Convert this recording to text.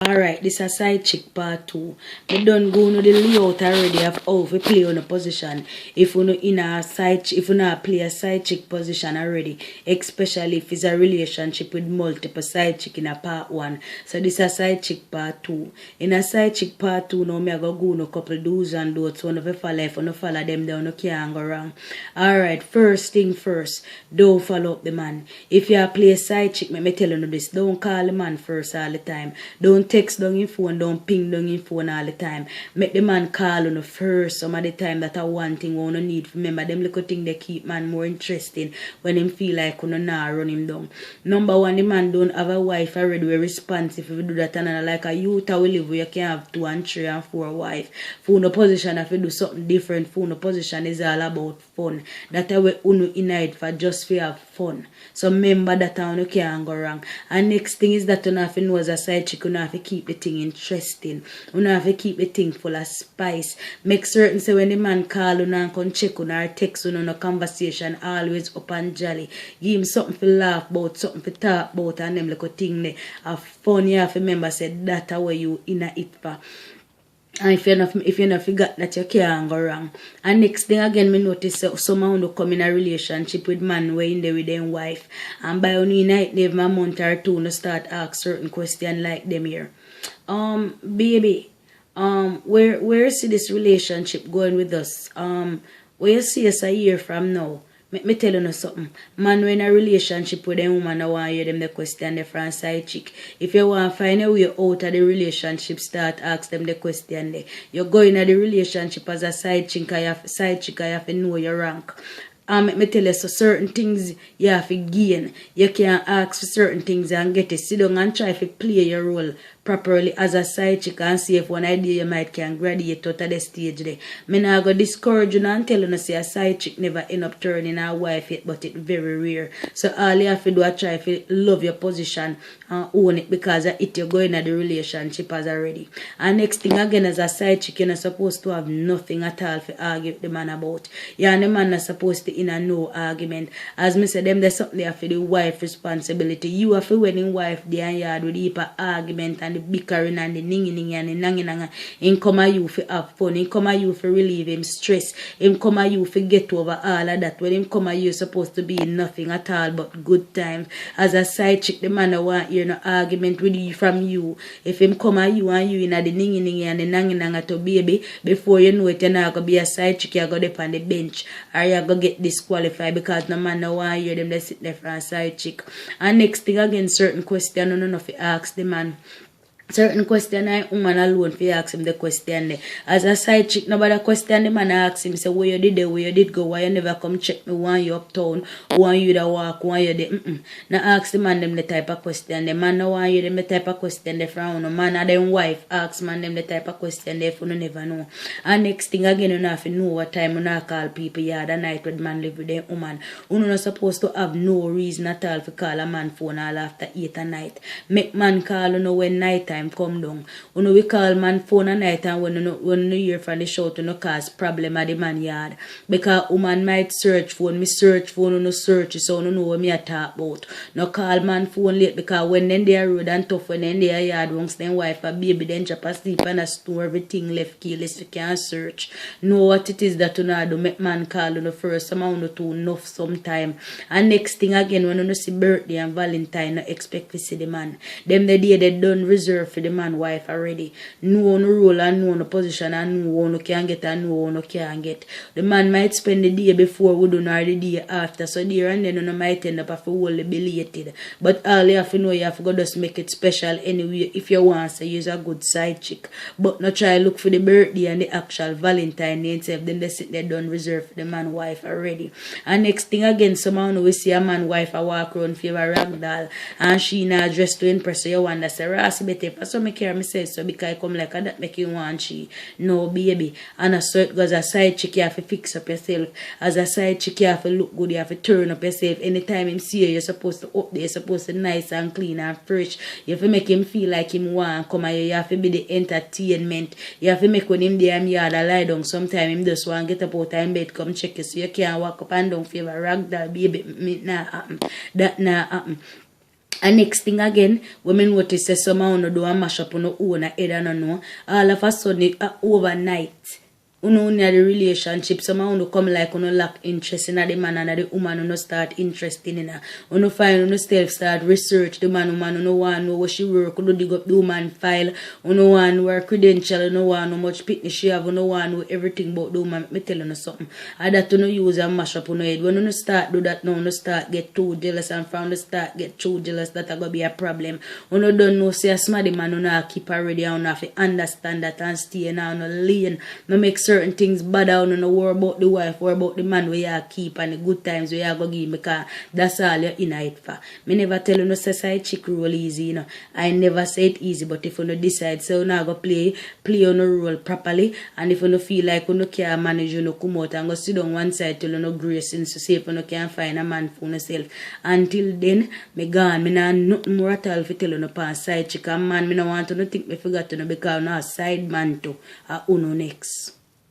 Alright, this is side chick part 2. We done go no the layout already of how we play on a position. If we no in a if we not play a side chick position already, especially if it's a relationship with multiple side chick in a part 1. So this is side chick part 2. In a side chick part 2, now me I go no couple do's and don'ts. One of you follow, if you no follow them down, no can't go wrong. Alright, first thing first, don't follow up the man. If you play a side chick, me tell you this, don't call the man first all the time. Don't text down your phone, don't ping down your phone all the time. Make the man call on the first some of the time. That one thing we don't need. Remember, them little thing they keep man more interesting when him feel like we not run him down. Number one, the man don't have a wife already. We responsive if you do that and like a youth will live where you can have 2 and 3 and 4 wife. For no position, if you do something different, for no position is all about fun. That's why we in it for just for have fun. So remember that you can't go wrong. And next thing is that you have to know as a side chick, you have to keep the thing interesting. You have to keep the thing full of spice. Make certain say when the man call you and come check on or text you no conversation always up and jolly. Give him something to laugh about, something to talk about, and them little thing there. Have fun. You have to remember say that's where you in a it for. And if you not forgot that you can't go wrong. And next thing again, me notice someone who come in a relationship with man where in there with them wife. And by only night, they have a month or 2 to start ask certain question like them here. Baby, where see this relationship going with us? Where you see us a year from now? Me tell you something. Man when in a relationship with them woman, I want you them the question the from side chick. If you want to find a way out of the relationship, start ask them the question there. You go in the relationship as a side chick, you have to know your rank. Me tell you, so certain things you have to gain. You can ask for certain things and get it. Sit down and try to play your role properly as a side chick and see if one idea you might can graduate out of the stage there. Me not go discourage you and tell you say a side chick never end up turning a wife yet, but it's very rare. So all you have to do is try to love your position and own it, because it you're going at the relationship as already. And next thing again, as a side chick, you're not supposed to have nothing at all to argue with the man about. You and the man not supposed to in a no argument. As me said, them there's something there for the wife responsibility. You have to wedding wife there and yard with the deeper argument and the bickering and the ningy and the nangy. Him come at you for have fun. Him come at you for relieve him stress. Him come at you for get over all of that. When him come at you, supposed to be nothing at all but good times. As a side chick, the man want hear no argument with you from you. If him come at you and you in the ningy and the nangy to baby, before you know it, you're not going to be a side chick, you're going to be on the bench. Or you're going to get disqualified because no man no want hear them they sit there for a side chick. And next thing again, certain question, no if you ask the man. Certain question I woman alone for ask him the question there. As a side chick, nobody question the man ask him say where you did there, where you did go, why you never come check me, why you uptown, why you da walk, why you there. Now ask the man them the type of question. The man no want you them the type of question they from no man or them wife ask man them the type of question they if you never know. And next thing again, you have to know what time you not call people yard at night when man live with them woman. You not supposed to have no reason at all to call a man phone all after 8 at night. Make man call you know when night time come down. When we call man phone at night and when you hear from the shout to no cause problem at the man yard. Because woman might search phone, me search phone, no search so no know what me a talk about. No call man phone late because when then they are road and tough, when then they are yard once then wife a baby then drop asleep and a store everything left keyless you can't search. Know what it is that you know do make man call you the first amount or two enough sometime. And next thing again when you see birthday and Valentine no expect to see the man. Them the day they done reserve for the man wife already. Know no role and know no position and know no can get and know no can get. The man might spend the day before we do or the day after. So there and then you might end up after wholly belated. But all you have to know you have to go just make it special anyway if you want to say you're a good side chick. But not try look for the birthday and the actual Valentine day itself. Then they sit there done reserve for the man wife already. And next thing again, somehow we see a man wife a walk around for a rag doll and she not dressed to impress you wonder say Rasi better so me care myself so because I come like that make you want she. No baby. And a sort because a side chick you have to fix up yourself. As a side chick you have to look good, you have to turn up yourself. Anytime him see you, you're supposed to up there, you're supposed to nice and clean and fresh. You have to make him feel like him want come here. You have to be the entertainment. You have to make when him there yard a lie down. Sometimes him just want get up out of bed come check you so you can't walk up and down for a ragdoll baby. That not happen. And next thing again, women notice say some of do a mash up on the own head and know. All of a sudden, overnight, uno near the relationship, some uno come like uno lack interest in the man and the woman uno start interested in her. Uno find uno self start research the man uno want know what she work, uno dig up the woman file, uno want where credential, uno want how much pitney she have, uno want know everything about the woman. Me tell you something. And that uno use and mash up uno head. When uno start do that now, uno start get too jealous, and from the start get too jealous, that gonna be a problem. Uno don't know say a smarty man uno keep her ready, uno have to understand that and stay now uno lane. No make certain things bad out, no worry about the wife, worry about the man where you keep and the good times where you go give, because that's all you're in it for. Me never tell you no say side chick role easy, you know. I never say it easy, but if you no decide, so you now go play on a role properly, and if you no feel like you no can manage, you no come out and go sit down one side till you no grace in, so say if you no can find a man for yourself. Until then, me gone, me nah nothing more at all for tell you no pass side chick and man, me no want to no think me forgot to know, because no side man too, uno next.